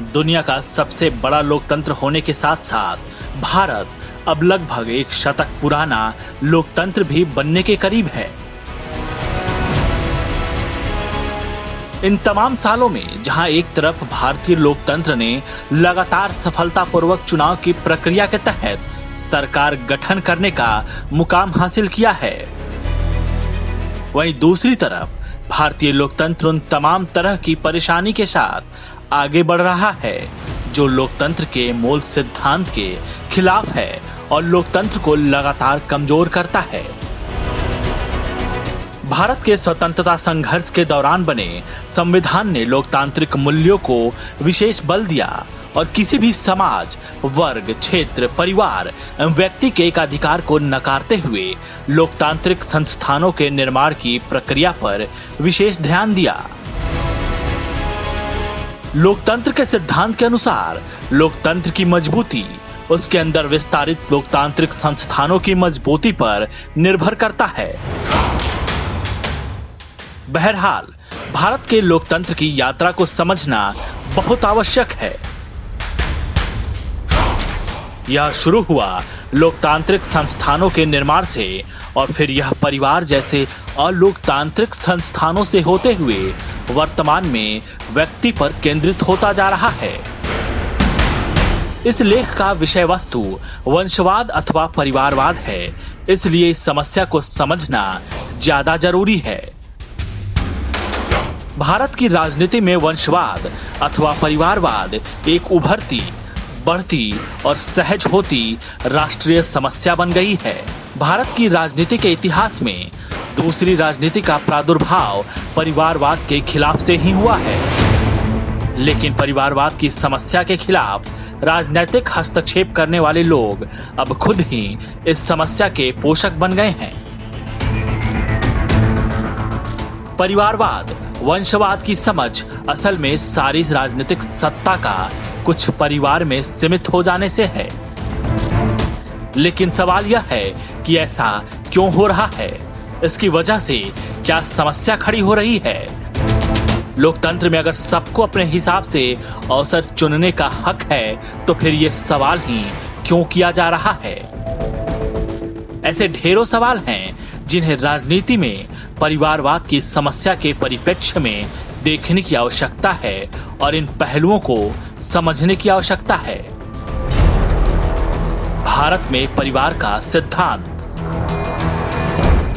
दुनिया का सबसे बड़ा लोकतंत्र होने के साथ साथ भारत अब लगभग एक शतक पुराना लोकतंत्र भी बनने के करीब है। इन तमाम सालों में जहां एक तरफ भारतीय लोकतंत्र ने लगातार सफलतापूर्वक चुनाव की प्रक्रिया के तहत सरकार गठन करने का मुकाम हासिल किया है, वहीं दूसरी तरफ भारतीय लोकतंत्र उन तमाम तरह की परेशानी के साथ आगे बढ़ रहा है जो लोकतंत्र के मूल सिद्धांत के खिलाफ है और लोकतंत्र को लगातार कमजोर करता है। भारत के स्वतंत्रता संघर्ष के दौरान बने संविधान ने लोकतांत्रिक मूल्यों को विशेष बल दिया और किसी भी समाज, वर्ग, क्षेत्र, परिवार एवं व्यक्ति के एकाधिकार को नकारते हुए लोकतांत्रिक संस्थानों के निर्माण की प्रक्रिया पर विशेष ध्यान दिया। लोकतंत्र के सिद्धांत के अनुसार लोकतंत्र की मजबूती उसके अंदर विस्तारित लोकतांत्रिक संस्थानों की मजबूती पर निर्भर करता है। बहरहाल भारत के लोकतंत्र की यात्रा को समझना बहुत आवश्यक है। यह शुरू हुआ लोकतांत्रिक संस्थानों के निर्माण से और फिर यह परिवार जैसे अलोकतांत्रिक संस्थानों से होते हुए वर्तमान में व्यक्ति पर केंद्रित होता जा रहा है। इस लेख का विषय वस्तु वंशवाद अथवा परिवारवाद है, इसलिए इस समस्या को समझना ज्यादा जरूरी है। भारत की राजनीति में वंशवाद अथवा परिवारवाद एक उभरती, बढ़ती और सहज होती राष्ट्रीय समस्या बन गई है। भारत की राजनीति के इतिहास में दूसरी राजनीति का प्रादुर्भाव परिवारवाद के खिलाफ से ही हुआ है, लेकिन परिवारवाद की समस्या के खिलाफ राजनीतिक हस्तक्षेप करने वाले लोग अब खुद ही इस समस्या के पोषक बन गए हैं। परिवारवाद, वंशवाद की समझ असल में सारी राजनीतिक सत्ता का कुछ परिवार में सीमित हो जाने से है, लेकिन सवाल यह है कि ऐसा क्यों हो रहा है, इसकी वजह से क्या समस्या खड़ी हो रही है। लोकतंत्र में अगर सबको अपने हिसाब से अवसर चुनने का हक है तो फिर ये सवाल ही क्यों किया जा रहा है। ऐसे ढेरों सवाल हैं जिन्हें राजनीति में परिवारवाद की समस्या के परिप्रेक्ष्य में देखने की आवश्यकता है और इन पहलुओं को समझने की आवश्यकता है। भारत में परिवार का सिद्धांत।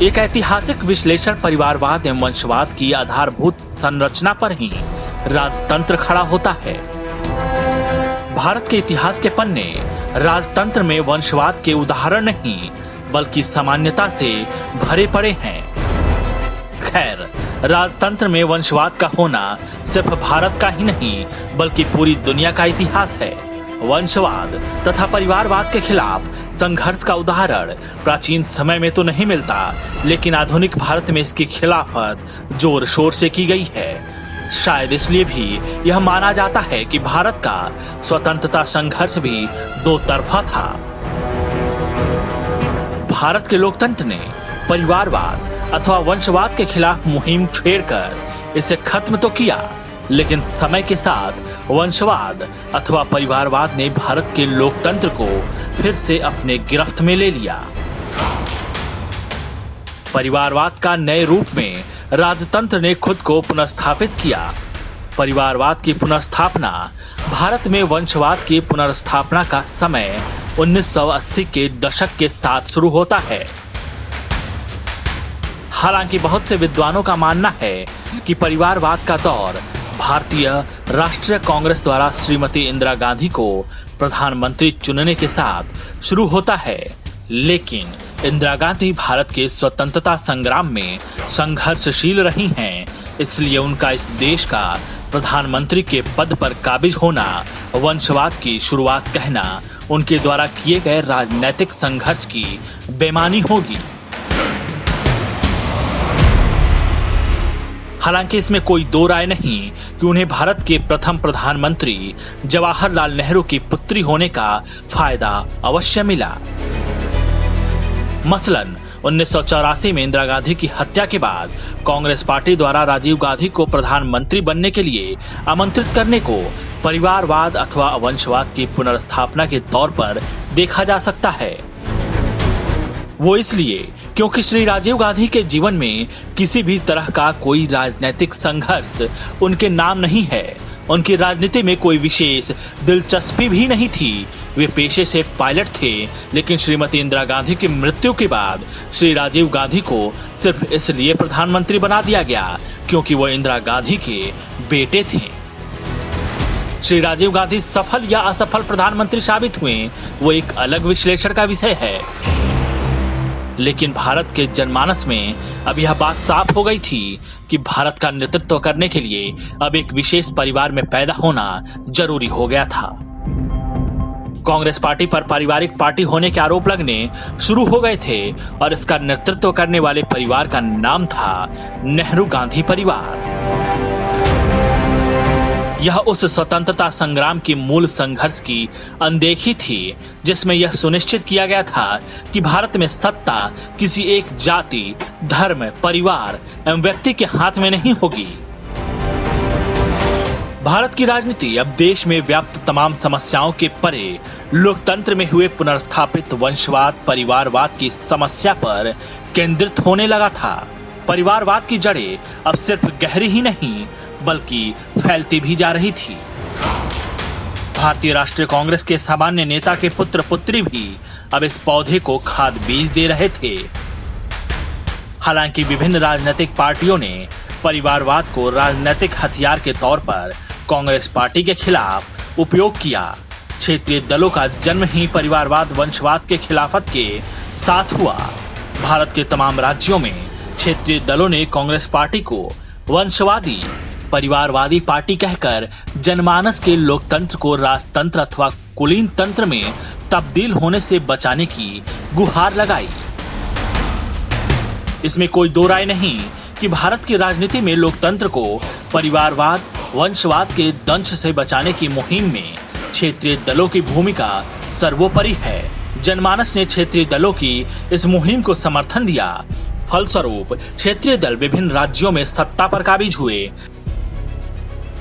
एक ऐतिहासिक विश्लेषण परिवारवाद एवं वंशवाद की आधारभूत संरचना पर ही राजतंत्र खड़ा होता है। भारत के इतिहास के पन्ने राजतंत्र में वंशवाद के उदाहरण नहीं बल्कि सामान्यता से भरे पड़े हैं। खैर, राजतंत्र में वंशवाद का होना सिर्फ भारत का ही नहीं बल्कि पूरी दुनिया का इतिहास है। वंशवाद तथा परिवारवाद के खिलाफ संघर्ष का उदाहरण प्राचीन समय में तो नहीं मिलता, लेकिन आधुनिक भारत में इसकी खिलाफत जोर शोर से की गई है। शायद इसलिए भी यह माना जाता है कि भारत का स्वतंत्रता संघर्ष भी दो तरफा था। भारत के लोकतंत्र ने परिवारवाद अथवा वंशवाद के खिलाफ मुहिम छेड़कर इसे खत्म तो किया, लेकिन समय के साथ वंशवाद अथवा परिवारवाद ने भारत के लोकतंत्र को फिर से अपने गिरफ्त में ले लिया। परिवारवाद का नए रूप में राजतंत्र ने खुद को पुनर्स्थापित किया। परिवारवाद की पुनर्स्थापना भारत में वंशवाद की पुनर्स्थापना का समय 1980 के दशक के साथ शुरू होता है। हालांकि बहुत से विद्वानों का मानना है कि परिवारवाद का दौर भारतीय राष्ट्रीय कांग्रेस द्वारा श्रीमती इंदिरा गांधी को प्रधानमंत्री चुनने के साथ शुरू होता है, लेकिन इंदिरा गांधी भारत के स्वतंत्रता संग्राम में संघर्षशील रही हैं, इसलिए उनका इस देश का प्रधानमंत्री के पद पर काबिज होना वंशवाद की शुरुआत कहना उनके द्वारा किए गए राजनीतिक संघर्ष की बेईमानी होगी। हालांकि इसमें कोई दो राय नहीं कि उन्हें भारत के प्रथम प्रधानमंत्री जवाहरलाल नेहरू की पुत्री होने का फायदा अवश्य मिला। मसलन 1984 में इंदिरा गांधी की हत्या के बाद कांग्रेस पार्टी द्वारा राजीव गांधी को प्रधानमंत्री बनने के लिए आमंत्रित करने को परिवारवाद अथवा वंशवाद की पुनर्स्थापना के तौर पर देखा जा सकता है। वो इसलिए क्योंकि श्री राजीव गांधी के जीवन में किसी भी तरह का कोई राजनीतिक संघर्ष उनके नाम नहीं है। उनकी राजनीति में कोई विशेष दिलचस्पी भी नहीं थी। वे पेशे से पायलट थे, लेकिन श्रीमती इंदिरा गांधी की मृत्यु के बाद श्री राजीव गांधी को सिर्फ इसलिए प्रधानमंत्री बना दिया गया क्योंकि वो इंदिरा गांधी के बेटे थे। श्री राजीव गांधी सफल या असफल प्रधानमंत्री साबित हुए, वो एक अलग विश्लेषण का विषय है। लेकिन भारत के जनमानस में अब यह बात साफ हो गई थी कि भारत का नेतृत्व करने के लिए अब एक विशेष परिवार में पैदा होना जरूरी हो गया था। कांग्रेस पार्टी पर पारिवारिक पार्टी होने के आरोप लगने शुरू हो गए थे और इसका नेतृत्व करने वाले परिवार का नाम था नेहरू गांधी परिवार। यह उस स्वतंत्रता संग्राम की मूल संघर्ष की अनदेखी थी जिसमें यह सुनिश्चित किया गया था कि भारत में सत्ता किसी एक जाति, धर्म, परिवार एवं व्यक्ति के हाथ में नहीं होगी। भारत की राजनीति अब देश में व्याप्त तमाम समस्याओं के परे लोकतंत्र में हुए पुनर्स्थापित वंशवाद, परिवारवाद की समस्या पर केंद्रित होने लगा था। परिवारवाद की जड़ें अब सिर्फ गहरी ही नहीं बल्कि फैलती भी जा रही थी। भारतीय राष्ट्रीय कांग्रेस के सामान्य नेता के पुत्र पुत्री भी अब इस पौधे को खाद बीज दे रहे थे। हालांकि विभिन्न राजनीतिक पार्टियों ने परिवारवाद को राजनीतिक हथियार के तौर पर कांग्रेस पार्टी के खिलाफ उपयोग किया। क्षेत्रीय दलों का जन्म ही परिवारवाद, वंशवाद के खिलाफत के साथ हुआ। भारत के तमाम राज्यों में क्षेत्रीय दलों ने कांग्रेस पार्टी को वंशवादी, परिवारवादी पार्टी कहकर जनमानस के लोकतंत्र को राजतंत्र अथवा कुलीन तंत्र में तब्दील होने से बचाने की गुहार लगाई। इसमें कोई दो राय नहीं कि भारत की राजनीति में लोकतंत्र को परिवारवाद, वंशवाद के दंश से बचाने की मुहिम में क्षेत्रीय दलों की भूमिका सर्वोपरि है। जनमानस ने क्षेत्रीय दलों की इस मुहिम को समर्थन दिया। फलस्वरूप क्षेत्रीय दल विभिन्न राज्यों में सत्ता पर काबिज हुए।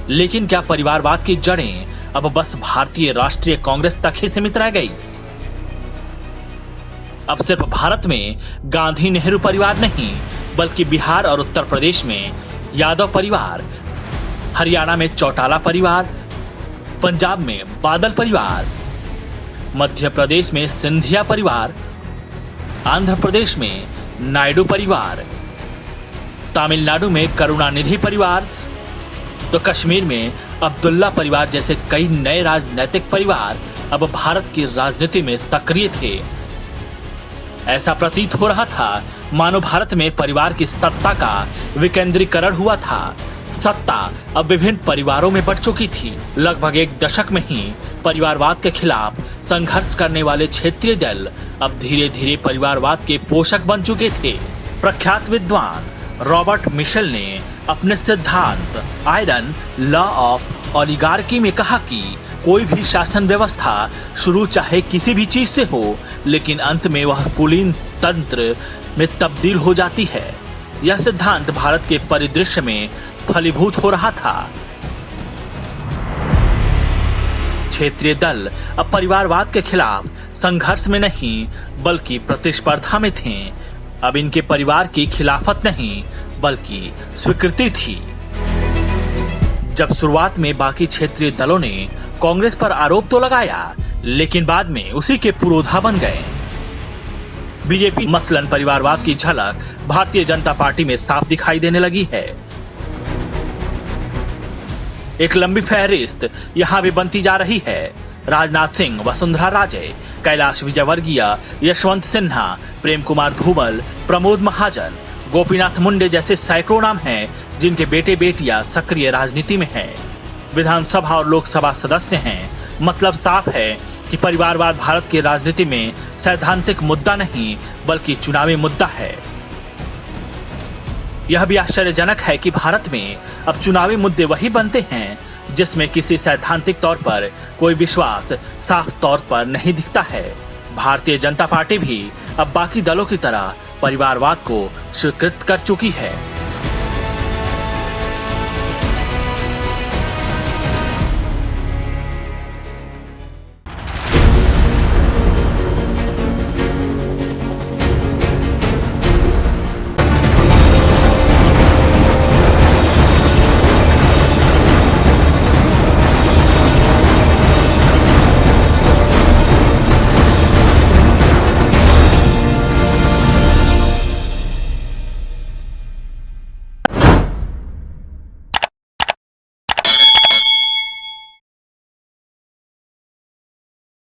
लेकिन क्या परिवारवाद की जड़ें अब बस भारतीय राष्ट्रीय कांग्रेस तक ही सीमित रह गई? अब सिर्फ भारत में गांधी नेहरू परिवार नहीं, बल्कि बिहार और उत्तर प्रदेश में यादव परिवार, हरियाणा में चौटाला परिवार, पंजाब में बादल परिवार, मध्य प्रदेश में सिंधिया परिवार, आंध्र प्रदेश में नायडू परिवार, तमिलनाडु में करुणानिधि परिवार, तो कश्मीर में अब्दुल्ला परिवार जैसे कई नए राजनीतिक परिवार अब भारत की राजनीति में सक्रिय थे। ऐसा प्रतीत हो रहा था मानो भारत में परिवार की सत्ता का विकेंद्रीकरण हुआ था। सत्ता अब विभिन्न परिवारों में बंट चुकी थी। लगभग एक दशक में ही परिवारवाद के खिलाफ संघर्ष करने वाले क्षेत्रीय दल अब धीरे धीरे परिवारवाद के पोषक बन चुके थे। प्रख्यात विद्वान रॉबर्ट मिशेल ने अपने सिद्धांत आयरन लॉ ऑफ ओलिगार्की में कहा कि कोई भी शासन व्यवस्था शुरू चाहे किसी भी चीज से हो, लेकिन अंत में वह कुलीन तंत्र में तब्दील हो जाती है। यह सिद्धांत भारत के परिदृश्य में फलीभूत हो रहा था। क्षेत्रीय दल अब परिवारवाद के खिलाफ संघर्ष में नहीं बल्कि प्रतिस्पर्धा में थे। अब इनके परिवार की खिलाफत नहीं बल्कि स्वीकृति थी। जब शुरुआत में बाकी क्षेत्रीय दलों ने कांग्रेस पर आरोप तो लगाया, लेकिन बाद में उसी के पुरोधा बन गए। बीजेपी मसलन परिवारवाद की झलक भारतीय जनता पार्टी में साफ दिखाई देने लगी है। एक लंबी फहरिस्त यहाँ भी बनती जा रही है। राजनाथ सिंह, वसुंधरा राजे, कैलाश विजयवर्गीय, यशवंत सिन्हा, प्रेम कुमार धूमल, प्रमोद महाजन, गोपीनाथ मुंडे जैसे सैकड़ों नाम हैं जिनके बेटे बेटियां सक्रिय राजनीति में हैं। विधानसभा और लोकसभा सदस्य हैं। मतलब साफ है कि परिवारवाद भारत की राजनीति में सैद्धांतिक मुद्दा नहीं बल्कि चुनावी मुद्दा है। यह भी आश्चर्यजनक है कि भारत में अब चुनावी मुद्दे वही बनते हैं जिसमें किसी सैद्धांतिक तौर पर कोई विश्वास साफ तौर पर नहीं दिखता है। भारतीय जनता पार्टी भी अब बाकी दलों की तरह परिवारवाद को स्वीकृत कर चुकी है।